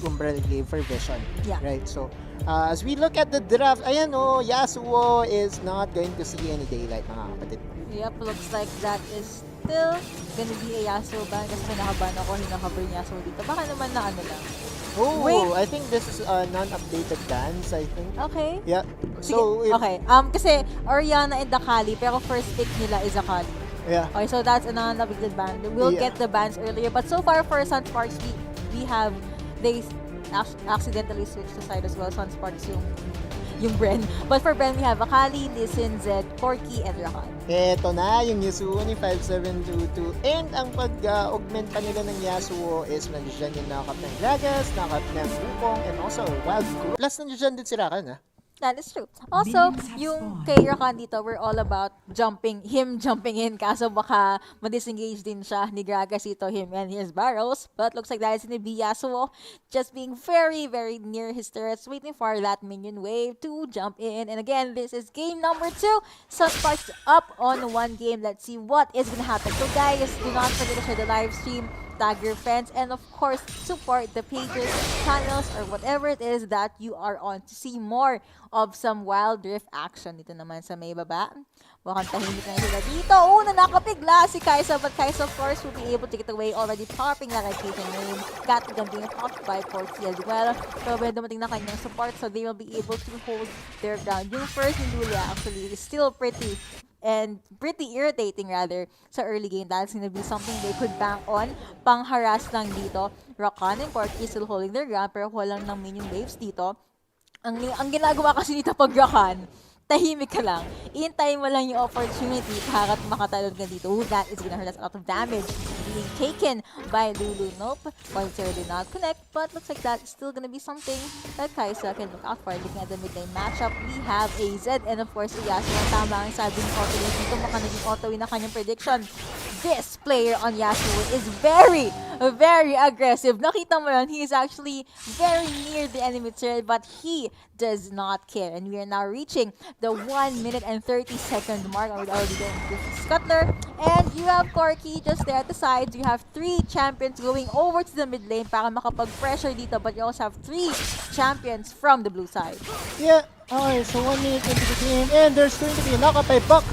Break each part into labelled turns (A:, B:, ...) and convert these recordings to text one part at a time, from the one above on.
A: Umbral gave for Vision.
B: Yeah.
A: Right? So, as we look at the draft, ayan Yasuo is not going to see any daylight, mga kapatid.
B: Yep, looks like that is still gonna be a Yasuo ban kasi nakaban ako, hinakabar Yasuo dito. Baka naman na ano lang.
A: Oh,
B: Wait.
A: I think this is a non-updated dance, I think.
B: Okay.
A: Yeah.
B: Sige,
A: So,
B: okay. Kasi Orianna and Akali, pero first pick nila is Akali.
A: yeah.
B: Okay, so that's a non-updated ban. We'll
A: Yeah.
B: get the bans earlier, but so far for Sunsparks, we have they accidentally switched the side as well. Sunsparks yung Bren. But for Bren, we have Akali, Listen, Zed, Corki, and Rakan.
A: Eto na yung Yasuo ni 5722. And ang pag-augment pa nila ng Yasuo is nandiyan yung nakakap ng Gragas, nakakap ng Wukong, and also Wild Rift. Plus nandiyan din si Rakan, ha?
B: That is true. Also, yung kay Rakan dito, we're all about jumping in kaso baka ma-disengage din siya ni Gragas dito, him and his barrels. But looks like that is gonna be Yasuo just being very, very near his turrets, waiting for that minion wave to jump in. And again, this is game number 2. Sunsparks up on 1 game. Let's see what is gonna happen. So guys, do not forget to share the live stream, tag your friends, and of course, support the pages, channels, or whatever it is that you are on to see more of some Wild Rift action. Dito naman sa may baba. Mukhang tahimik na sila dito. Una, nakapigla si Kaisa, but Kaisa, of course, will be able to get away, already popping like a kitchen name. Gatligan being popped by Porky as well. So, when dumating na kanyang support, so they will be able to hold their ground. Yung first ni Lulia, actually, is still pretty irritating rather sa early game. That's gonna be something they could bank on. Pang-harass lang dito. Rakan and Porky still holding their ground pero walang ng minion waves dito. Ang ginagawa kasi dito pag Rakan, tahimik ka lang. Iintayin mo lang yung opportunity para makatalon ka dito. Ooh, that is gonna hurt us a lot of damage. Being taken by Lulu. Nope. Pointer did not connect, but looks like that is still gonna be something that Kaisa can look out for. Looking at the mid lane matchup, we have a Zed and of course a Yasuo. Tama ang sabi ng auto dito. Baka naging auto na kanyang prediction. This player on Yasuo is very, very aggressive. Nakita mo yun, he is actually very near the enemy turret, but he does not care. And we are now reaching the 1 minute and 30-second mark. We're already getting this Scuttler. And you have Corki just there at the sides. You have 3 champions going over to the mid lane para makapag-pressure dito, but you also have 3 champions from the blue side.
A: Yeah. Okay, so 1 minute into the game, and there's going to be a knockup by Buck.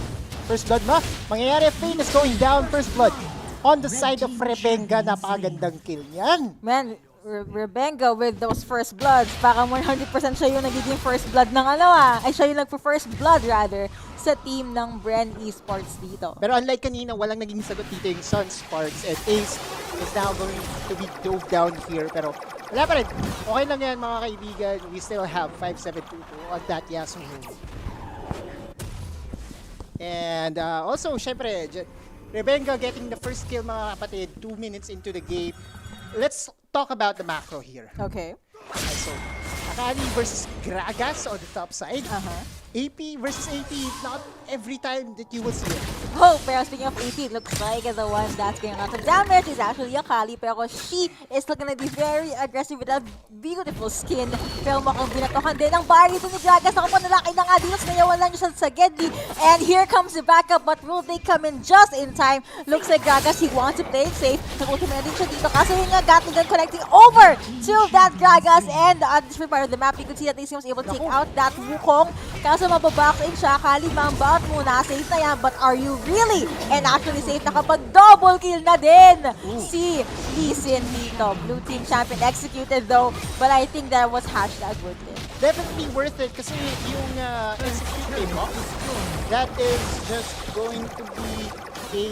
A: First blood ma. Mangyayari, Fane is going down. First blood on the side of Rebenga. Napakagandang kill yan.
B: Man, Rebenga with those first bloods. Parang 100% siya yung nagiging first blood ng ay siya yung nagpo-first blood rather sa team ng Bren Espots dito.
A: Pero unlike kanina, walang naging sagot dito yung Sunsparks, and Ace is now going to be dove down here. Pero wala pa rin. Okay lang yan mga kaibigan. We still have 5722 on that Yasuo. And also, syempre, Rebenga getting the first kill mga kapatid, 2 minutes into the game. Let's talk about the macro here.
B: Okay.
A: So, Akali versus Gragas on the top side. AP versus AP, not every time that you will see it.
B: Oh, pero speaking of AP, it looks like the one that's getting a lot of damage is actually Akali, pero she is still gonna be very aggressive with that beautiful skin. Pero mukhang binatokan din ang bar dito ni Gragas. Ako pa nalaki na nga dito, nayawan lang siya sa Gedli. And here comes the backup, but will they come in just in time? Looks like Gragas, he wants to play it safe. Nag-ultimate din siya dito, kaso yun nga, Gatligan connecting over to that Gragas. And at this part of the map, you could see that he was able to take out that Wukong. Kaso mababox in siya, Akali, mambot muna, safe na yan, but are you really? And actually safe, nakapag-double kill na din si Listen dito. Blue team champion executed though, but I think that was hashtag worth it.
A: Definitely worth it kasi yung execute mo, that is just going to be a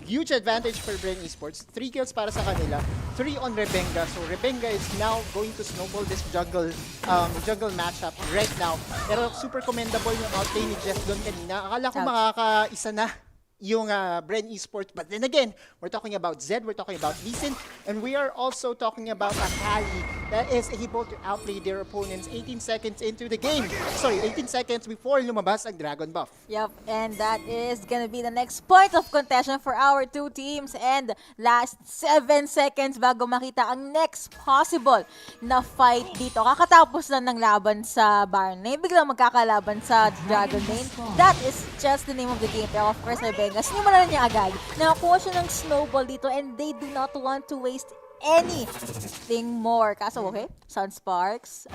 A: huge advantage for Bren Espots. 3 kills para sa kanila, 3 on Rebenga. So Rebenga is now going to snowball this jungle matchup right now. Pero super commendable yung outplay ni Jeff doon kanina. Akala ko makakaisa na yung Bren Espots. But then again, we're talking about Zed, we're talking about Listen, and we are also talking about Akali that is able to outplay their opponents 18 seconds into the game. Sorry, 18 seconds before lumabas ang Dragon Buff.
B: Yep, and that is gonna be the next point of contention for our 2 teams. And last 7 seconds bago makita ang next possible na fight dito. Kakatapos lang ng laban sa Baron Lane, biglang magkakalaban sa Dragon Lane. That is just the name of the game. Pero of course, Rebenga, sinimulan niya agad. Nakakuha siya ng snowball dito and they do not want to waste anything more. Kaso, okay, Sunsparks,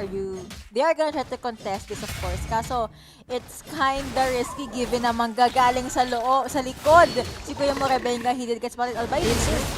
B: they are gonna try to contest this, of course. Kaso, it's kinda risky given na manggagaling sa likod. Si Kuya Morebenga, he did get spotted already.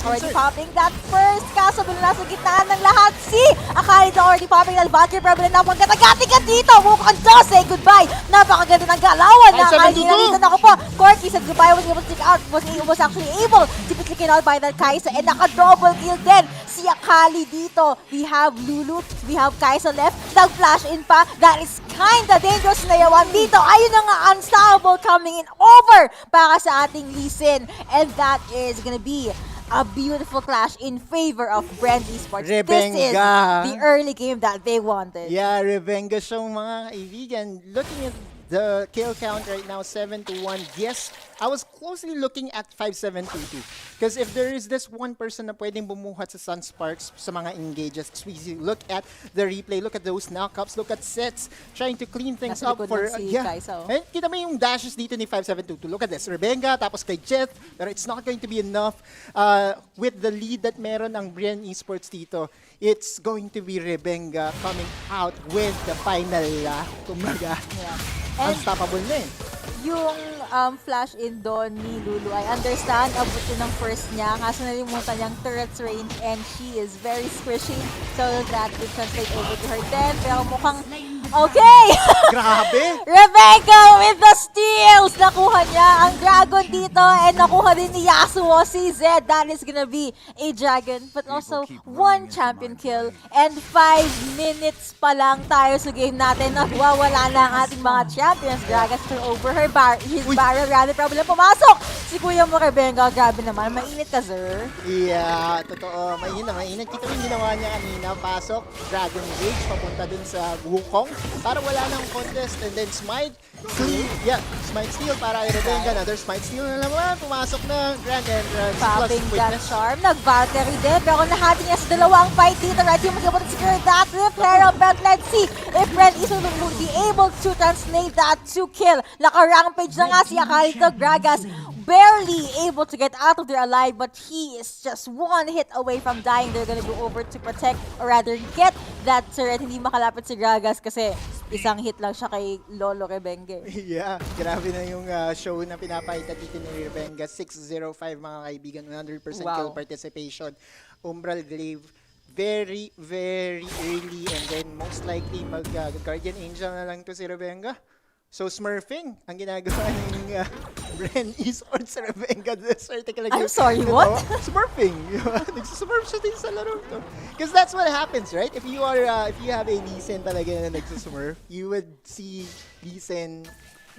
B: Already popping that first. Kaso, doon nasa gitnaan ng lahat. Si Akali na already popping that Valkyrie, pero na magkatagati ka dito. Mukhang just say goodbye. Napakaganda ng galawan na Akali. Nalitan ako po. Corky said goodbye, was able to stick out, was actually able to be taken out by that Kaisa, and naka-double kill din si Akali dito. We have Lulu, we have Kaisa left, nag-flash in pa. That is kinda dangerous na yawan dito. Ayun na nga, unstoppable coming in over para sa ating Lee Sin, and that is gonna be a beautiful clash in favor of Bren Espots.
A: Rebenga.
B: This is the early game that they wanted.
A: Yeah, Rebenga siyang mga kaibigan. Looking at the kill count right now, 7-1. Yes, I was closely looking at 5-7-2-2. Because if there is this one person na pwedeng bumuhat sa Sunsparks sa mga engages, we look at the replay, look at those knockups, look at sets, trying to clean things
B: Nasa
A: up
B: likod
A: for...
B: ng si Kaisa, oh.
A: Eh, kita mo yung dashes dito ni 5-7-2-2. Look at this, Rebenga, tapos kay Jet, pero it's not going to be enough with the lead that meron ang Bren Esports dito. It's going to be Rebenga coming out with the final, kumbaga.
B: Yeah. And
A: Unstoppable na eh.
B: yung flash in doon ni Lulu, I understand, abutin ng first niya, kaso nalimutan niyang turret's range and she is very squishy, so that will translate over to her then, pero mukhang okay!
A: Grabe!
B: Rebecca with the steals! Nakuha niya ang dragon dito and nakuha din ni Yasuo si Zed. That is gonna be a dragon, but also one champion kill, and 5 minutes pa lang tayo sa game natin. Nagwawala na ang ating mga champions. Dragons turn over his barrel. Rather, problem pumasok! Si Kuya mo Rebenga, grabe naman. Mainit ka, sir.
A: Yeah, totoo. Mainit. Kita yung ginawa niya kanina. Pasok, Dragon Rage, papunta dun sa Wukong para wala nang contest. And then Smite, Smite Steal para kay Rebenga. Another Smite Steal na naman. Pumasok na Grand Entrance.
B: Popping that charm. Nag-Valkyrie din. Pero nahati niya sa dalawang fight dito. Red team was able to secure that flare up. But let's see if Bren Espots will be able to translate that to kill. Naka-rampage na nga si Akali to Gragas. Barely able to get out of there alive, but he is just one hit away from dying. They're gonna go over to protect, or rather get that turret. Hindi makalapit si Gragas kasi isang hit lang siya kay Lolo Rebenga.
A: Yeah, grabe na yung show na pinapakita dito ni Rebenga. 6-0-5 mga kaibigan, 100% kill participation. Umbral Glaive, very, very early, and then most likely mag-Guardian Angel na lang to si Rebenga. So smurfing ang ginagawa ng Bren Espots sa Rebenga.
B: I'm sorry, what?
A: Smurfing. Nagsusmurf siya din sa laro to. Because that's what happens, right? If you have a Lee Sin talaga na nagsusmurf, you would see Lee Sin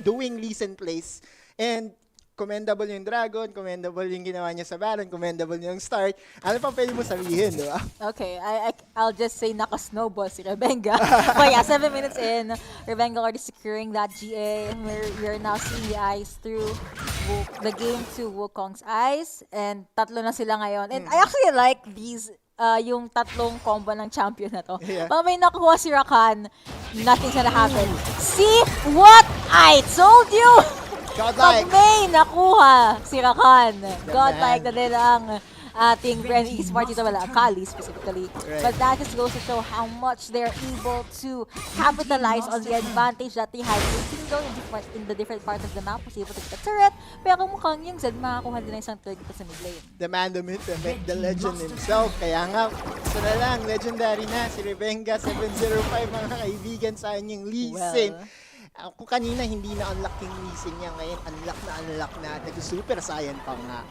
A: doing Lee Sin plays. And commendable yung Dragon, commendable yung ginawa niya sa Baron, commendable yung start. Ano pa pwede mo sabihin, di ba?
B: Okay, I'll just say naka-snowball si Rebenga. But yeah, 7 minutes in, Rebenga already securing that GA. We're now seeing the eyes through the game to Wukong's eyes. And tatlo na sila ngayon. And I actually like these yung tatlong combo ng champion na to.
A: Yeah.
B: Pag may nakuha si Rakan, nothing's gonna happen. See what I told you?
A: Godlike.
B: Pag may nakuha si Rakan, godlike na din ang ating Bren Espots dito, wala akali specifically.
A: Right.
B: But that just goes to show how much they're able to capitalize on the advantage that they have. Even though in the different parts of the map, was able to get a turret, pero mukhang yung Zed makakuha din na isang turret dito sa mid lane.
A: The man, the myth, the legend himself. Kaya nga, isa na lang, legendary na si Rebenga, 705 mga kaibigan sa kanyang Lee Sin. Ako kanina hindi na-unlock yung Lee Sin niya, ngayon unlock na. Nag-super saiyan pa nga.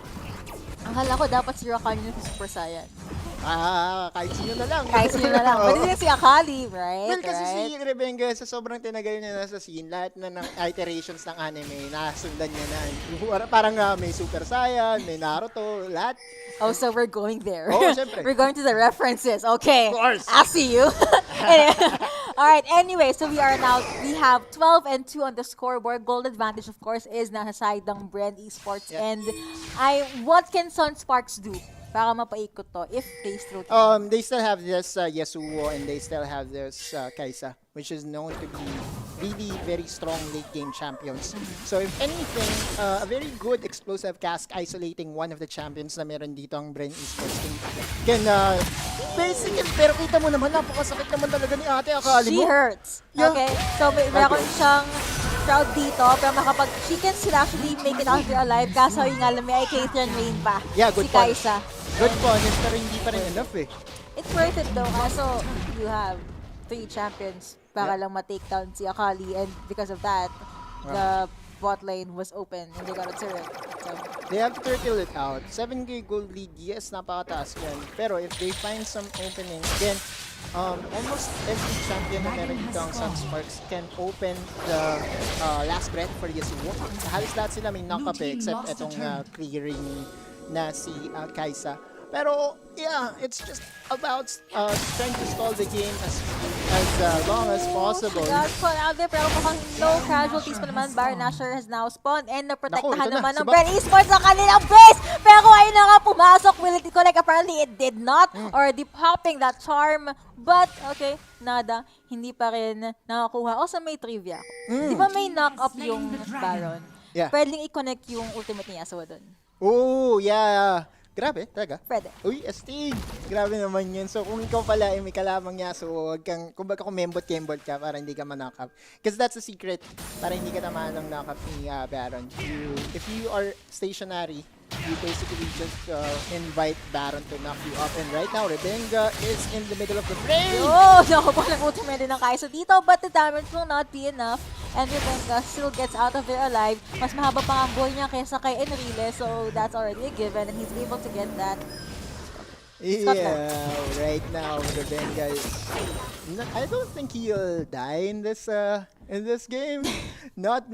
B: Ang hala ko, dapat si Rakan yung Super Saiyan.
A: Kahit sino na lang.
B: Kahit sino na lang. Pwede din si Akali, right?
A: Well, kasi si Rebenga, sa sobrang tinagal niya na sa scene, lahat na ng iterations ng anime, nasundan niya na. Parang may Super Saiyan, may Naruto, lahat.
B: Oh, so we're going there.
A: Oh, syempre.
B: We're going to the references. Okay.
A: Of course.
B: I see you. Alright, anyway, so we have 12-2 on the scoreboard. Gold advantage, of course, is nasa side ng Bren Espots.
A: Yeah.
B: And what can Sunsparks do para mapaikot to if they still
A: They still have this Yasuo, and they still have this Kaisa, which is known to be really very strong late game champions. So if anything, a very good explosive cast isolating one of the champions na meron dito ang Bren Espots can basically, pero kita mo naman, napakasakit naman talaga ni ate akali
B: She
A: mo.
B: hurts.
A: Yeah.
B: Okay? So, meron siyang crowd dito, pero she can still actually make it out there alive, kaso yung nga lang, may Kathleen Rain pa.
A: Yeah, good
B: si
A: punish.
B: Kaisa.
A: Good punish, pero hindi pa rin enough eh.
B: It's worth it though, kaso you have 3 champions para lang ma-take down si Akali, and because of that, the bot lane was open and they got a turret. So,
A: they have to turtle it out. 7k gold lead, yes, napakataas yan. Pero if they find some opening, again, almost every champion na meron dito ang Sunsparks can open the last breath for Yasuo. Halos lahat sila may knock-up except itong clearing na si Kaisa. Pero, yeah, it's just about trying to stall the game as long as possible.
B: got caught out there, pero mukhang no casualties pa naman. Baron Nashor has now spawned and naprotektahan
A: Naku, ito na,
B: naman
A: si
B: ng
A: Bob.
B: Bren Espots ang kanilang base. Pero ayun na nga, pumasok. Will it connect? Apparently, it did not. Or deep hopping that charm. But, okay, nada. Hindi pa rin nakakuha. Also, may trivia. Di ba may knock-up yung Baron?
A: Yeah.
B: Pwedeng i-connect yung ultimate ni Yasuo dun.
A: Oh, yeah. Grabe, talaga.
B: Pwede.
A: Uy, astig! Grabe naman yun. So, kung ikaw pala ay may kalamang Yasuo, huwag kang, kumbaga kung membot-kembot ka para hindi ka ma-knock up. Because that's the secret para hindi ka naman ng knock up ni Baron. If you are stationary, you basically just invite Baron to knock you up. And right now, Rebenga is in the middle of the frame!
B: Oh, naku po, nag-ultimate din ng Kaisa dito, but the damage will not be enough. And Rebenga still gets out of there alive. Mas mahaba pa ang buhay niya kaysa kay Enrile, so that's already a given, and he's able to get that.
A: Yeah, right now, Rebenga is... I don't think he'll die in this game. Not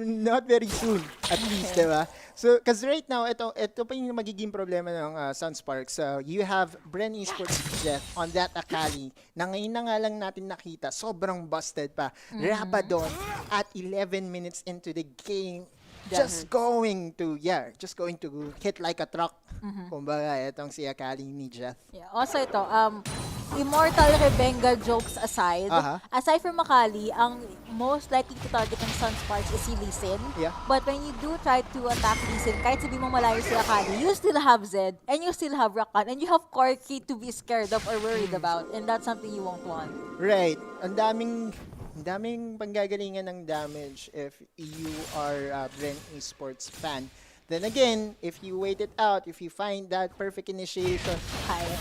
A: very soon, at least, diba? So, because right now, ito pa yung magiging problema ng Sunsparks. You have Bren Espots Jeff on that Akali na ngayon na nga lang natin nakita, sobrang busted pa. Rabadon at 11 minutes into the game, just going to hit like a truck. Kumbaga, itong si Akali ni Jeff.
B: Yeah. Also ito, Immortal Rebenga jokes aside, aside from Akali, ang most likely to target ng Sunsparks is si Lee Sin.
A: Yeah.
B: But when you do try to attack Lee Sin, kahit sabi mo malayo si Akali, you still have Zed, and you still have Rakan, and you have Corki to be scared of or worried about, and that's something you won't want.
A: Right. Ang daming panggagalingan ng damage if you are a Bren Esports fan. Then again, if you wait it out, if you find that perfect initiation,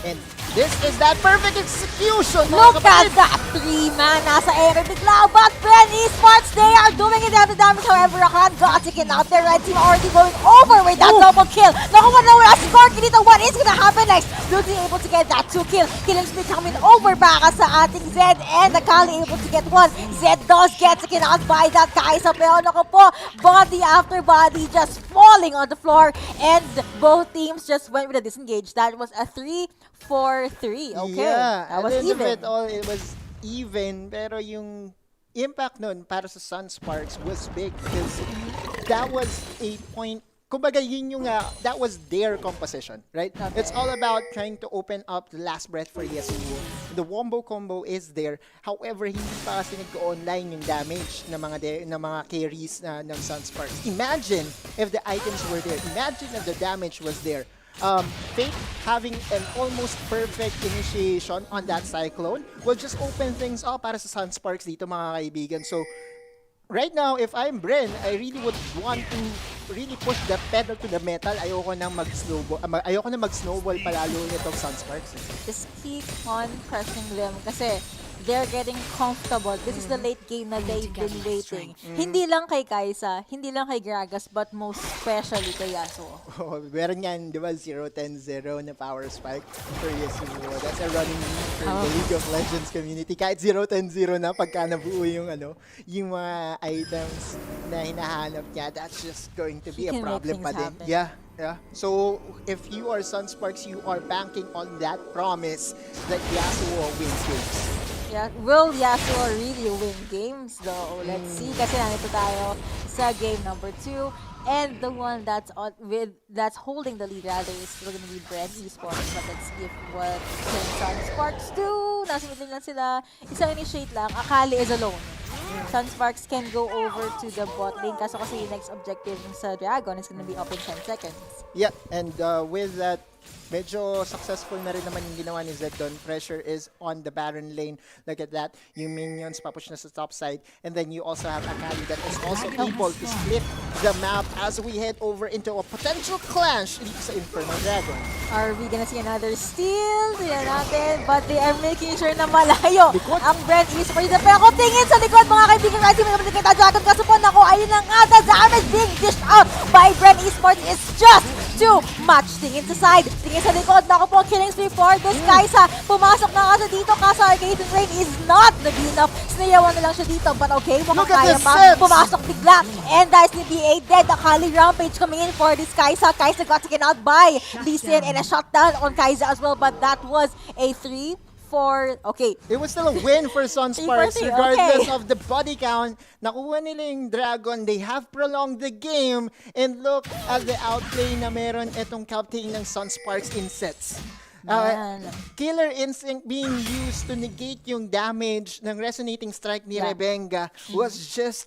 A: and this is that perfect execution!
B: Look at that 3-man nasa area bigla, but Bren Espots, they are doing it after damage. However, Rakan got taken out there. Red team already going over with that double kill. Nakuha na wala si Corky dito. What is gonna happen next? Blue team able to get that 2 kill. Killing spree coming over para sa ating Zed, and Akali able to get 1. Zed does get taken out by that Kaisa, pero naku po, body after body just falling on the floor, and both teams just went with a disengage. That was a 3-4-3. Okay,
A: yeah,
B: that was
A: at the end of
B: even.
A: it was even, pero yung impact nun para sa Sunsparks was big because that was a point. Kumbaga, yun yung, that was their composition, right?
B: Okay.
A: It's all about trying to open up the last breath for Yasuo. The wombo combo is there. However, hindi pa kasi nag-online yung damage ng mga carries ng Sunsparks. Imagine if the items were there. Imagine if the damage was there. Fate having an almost perfect initiation on that Cyclone will just open things up para sa Sunsparks dito, mga kaibigan. So, right now, if I'm Bren, I really would want to really push the pedal to the metal. Ayoko na mag-snowball palalo itong Sunsparks.
B: Just keep on pressing them kasi they're getting comfortable. This is the late game na they've been waiting. Hindi lang kay Kaisa, hindi lang kay Gragas, but most especially kay Yasuo.
A: Oh, meron yan, di ba, 0-10-0 na power spike for Yasuo. That's a running meme for the League of Legends community. Kahit 0-10-0 na pagka nabuo yung yung mga items na hinahanap niya, that's just going to be a problem pa din. Yeah. So, if you are Sunsparks, you are banking on that promise that Yasuo wins games.
B: Yeah, will Yasuo really win games though? Let's see, kasi nandito tayo sa game number 2. And the one that's holding the lead rather is still gonna be Bren Espots. But let's see what can Sunsparks do. Nasa middle lang sila. Isang initiate lang. Akali is alone. Sunsparks can go over to the bot lane kaso kasi yung next objective sa Dragon is gonna be up in 10 seconds.
A: Yeah, and with that, medyo successful na rin naman yung ginawa ni Zed doon. Pressure is on the Baron lane. Look at that. Yung minions papush na sa top side. And then you also have Akali that is also able to split the map as we head over into a potential clash dito sa Infernal Dragon.
B: Are we gonna see another steal? Tingnan natin. But they are making sure na malayo ang Bren Espots. Pero kung tingin sa likod, mga kaibigan, kasi may naman kita Dragon kasupon ako. Ayun na nga, the damage being dished out by Bren Espots is just too much. Tingin sa side, tingin sa likod. Naku po, killing spree for this Kaisa. Pumasok na kasi dito, kaso Arcade Rain is not nag enough. Sinayawan na lang siya dito, but okay, mukhang kaya pa. Pumasok bigla. And that is ni BA dead. Akali Rampage coming in for this Kaisa. Kaisa got taken out by Lee Sin and a shutdown on Kaisa as well, but that was a 3-4. Okay.
A: It was still a win for Sunsparks
B: 3-4,
A: regardless
B: okay.
A: of the body count. Nakuha nila yung Dragon. They have prolonged the game. And look at the outplay na meron itong captain ng Sunsparks in sets. Killer Instinct being used to negate yung damage ng resonating strike ni Rebenga was just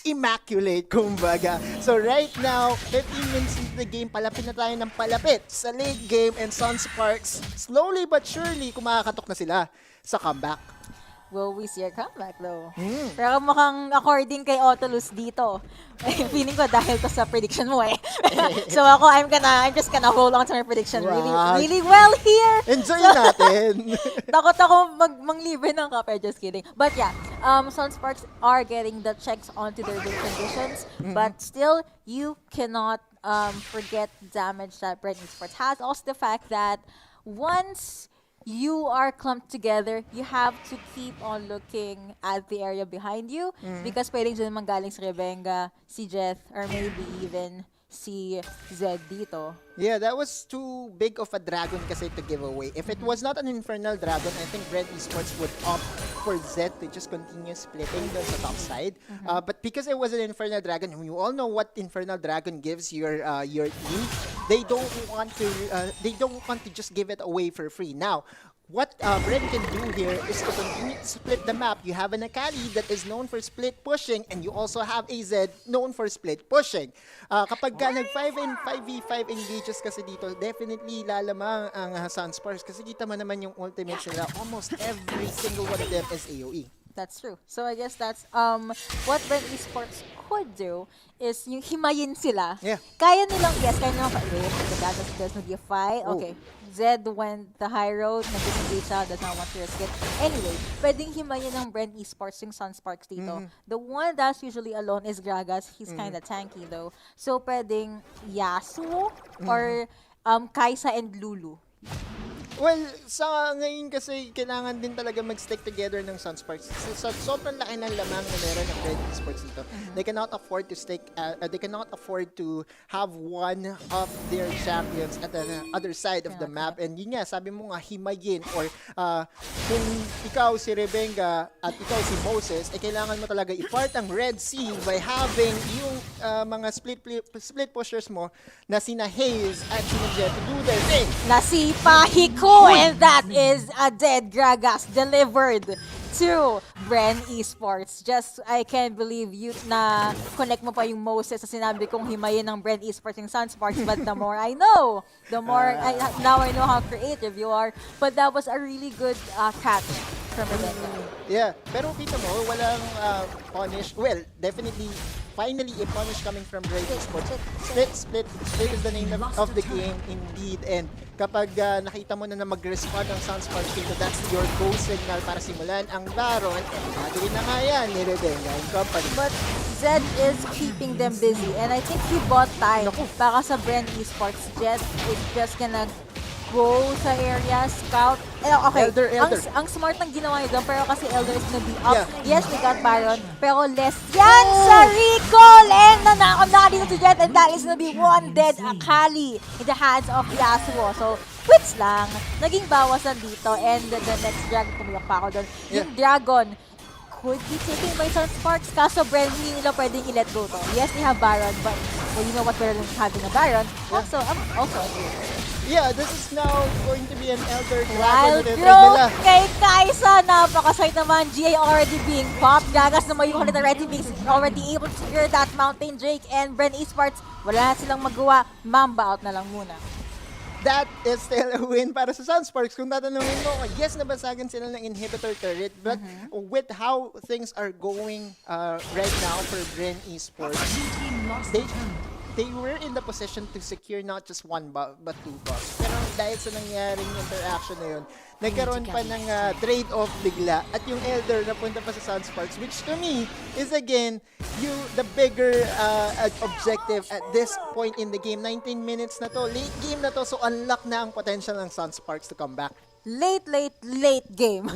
A: immaculate, kumbaga. So right now, 15 minutes into the game, palapit na tayo ng palapit sa late game, and Sunsparks, slowly but surely, kumakatok na sila sa comeback.
B: Will we see a comeback though? Pero mukhang according kay Otolus dito, feeling ko dahil to sa prediction mo eh. So ako, I'm just gonna hold on to my prediction really well here.
A: Enjoy natin.
B: Takot ako manglibre ng kape, just kidding. But yeah, Sunsparks are getting the checks onto their win conditions, but still, you cannot forget the damage that Bren Espots has. Also the fact that once you are clumped together, you have to keep on looking at the area behind you because pwedeng dyan manggaling si Rebenga, si Jeth, or maybe even si Zed dito.
A: Yeah, that was too big of a dragon kasi to give away. If it was not an Infernal Dragon, I think Bren Espots would opt for Zed to just continue splitting doon sa top side. But because it was an Infernal Dragon, you all know what Infernal Dragon gives your team. They don't want to just give it away for free. Now, what Bren can do here is to continue to split the map. You have an Akali that is known for split pushing, and you also have a Zed known for split pushing. Kapag nag-5 and 5v5 engages kasi dito, definitely lalamang ang Sunsparks kasi kita mo naman yung ultimates nila. Almost every single one of them is AoE.
B: That's true. So I guess that's what Bren Espots could do is yung himayin sila.
A: Yeah.
B: Kaya nilang wait, there's no be a fight.
A: Oh.
B: Okay. Zed went the high road, nag-disengage siya, does not want to risk it. Anyway, pwedeng himayin ng Bren Espots yung Sunsparks dito. The one that's usually alone is Gragas. He's kinda tanky though. So pwedeng Yasuo or Kaisa and Lulu.
A: Well, sa ngayon kasi kailangan din talaga mag-stick together ng Sunsparks. Sa sobrang laki ng lamang na meron ng Bren Espots dito, they cannot afford to have one of their champions at the other side of the map. And yun nga, sabi mo nga, himayin or kung ikaw si Rebenga at ikaw si Moses, kailangan mo talaga i-part ang Red Sea by having yung mga split pushers mo na sina Hayes at sina Jet to do their thing.
B: Nasipahi ko! And that is a dead Gragas delivered to Bren Espots. Just, I can't believe you na connect mo pa yung Moses sa sinabi kong himayin ng Bren Espots yung Sunsparks. But the more I know, the more, now I know how creative you are. But that was a really good catch from Rebecca.
A: Yeah, pero kita mo, walang punish. Well, definitely, finally, a punish coming from Bren Espots. Split is the name of the game, indeed. And kapag nakita mo na mag-respond ang Sunsparks dito, that's your go signal para simulan ang Baron. Gagawin na nga yan ni Rebenga and company.
B: But Zed is keeping them busy. And I think he bought time para sa Bren Espots. Jet is just gonna go sa area, scout. Okay,
A: Elder.
B: Ang smart ng ginawa niyo doon, pero kasi Elder is gonna be up. Yes, we got Baron, pero less yan sa recall! And nanakot na dito si Jet, and that is gonna be one dead Akali in the hands of Yasuo. So, quits lang. Naging bawasan dito, and the next dragon, pumiyak pa ako doon. Yung dragon could be taken by Sunsparks, kaso Bren, hindi nila pwedeng i-let go to. Yes, they have Baron, but well, you know what better than having a Baron? Also, agree.
A: Yeah, this is now going to be an Elder Dragon
B: Wild
A: na tinry
B: Rift
A: nila.
B: kay Kaisa. Napakasayt naman. GA already being popped. Gagas na may unit already being already able to secure that Mountain Drake and Bren Espots. Wala na silang magawa. Mamba out na lang muna.
A: That is still a win para sa Sunsparks. Kung tatanungin mo, yes, nabasagan sila ng inhibitor turret, but with how things are going right now for Bren Espots, they were in the position to secure not just one buff, but two buffs. Pero dahil sa nangyaring interaction na yun, nagkaroon pa ng trade-off bigla. At yung Elder napunta pa sa Sunsparks, which to me is again, the bigger objective at this point in the game. 19 minutes na to, late game na to, so unlock na ang potential ng Sunsparks to come back.
B: Late game.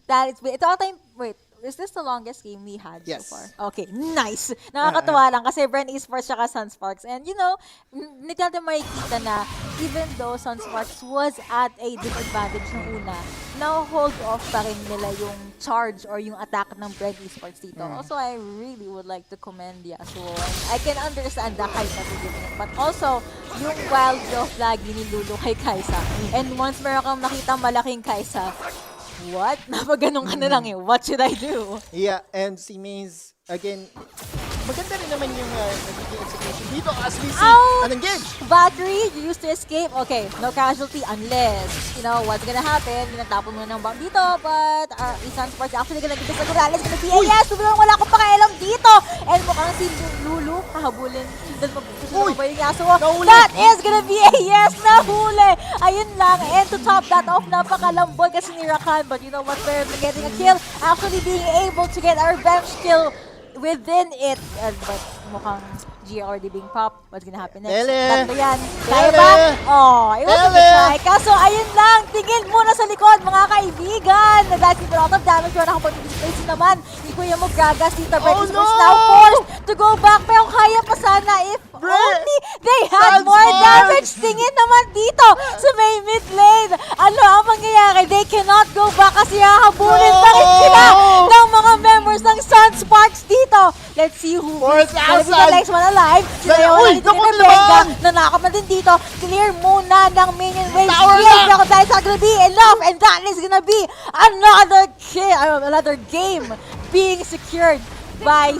B: That is, ito ata yung, wait, is this the longest game we had
A: Yes.
B: so far? Okay, nice. Nakakatuwa lang kasi Bren Espots tsaka Sunsparks. And you know, hindi natin makikita na even though Sunsparks was at a disadvantage ng una, now hold off pa rin nila yung charge or yung attack ng Bren Espots dito. Also, I really would like to commend Yasuo. And I can understand the hype that they're giving it. But also, yung Wild Rift lagi ni Lulu kay Kaisa. And once meron kang nakita malaking Kaisa, what? Napaganon ka na lang eh. What should I do?
A: Yeah, and si Maze, again, maganda rin naman yung nagiging execution dito as we see an engage.
B: Valkyrie used to escape. Okay, no casualty unless, you know, what's gonna happen? Natapon mo ng bomb dito, but Sunsparks actually gonna give us a Morales gonna be a yes! Sobrang wala akong pakialam dito! And mukhang si Lulu, kahabulin. Doon mo ba yung Yasuo? That is gonna be a yes! Nahuli! Ayun lang. And to top that off, napakalambol kasi ni Rakan. But you know what? We're getting a kill. Actually being able to get our bench kill within it. But mukhang G already being popped. What's gonna happen next? Tatlo yan. Kaya ba? Oh, it was a good try. Kaso, ayun lang. Tingin muna sa likod, mga kaibigan. Dahil si lot of damage yun. Nakapag-displace naman. Ni Kuya mo gagas dito. Bren Espots now forced to go back. Pero kaya pa sana if only they had more damage. Tingin naman dito sa may mid lane. Ano ang mangyayari? They cannot go back kasi hahabulin pa rin sila ng mga members ng Sunsparks dito. Let's see who will be the next one alive. Sila yung wala dito ni Rebecca. Nanakap na din dito. Clear muna ng minion wave. Pero dahil sa gonna be enough. And that is gonna be another game being secured by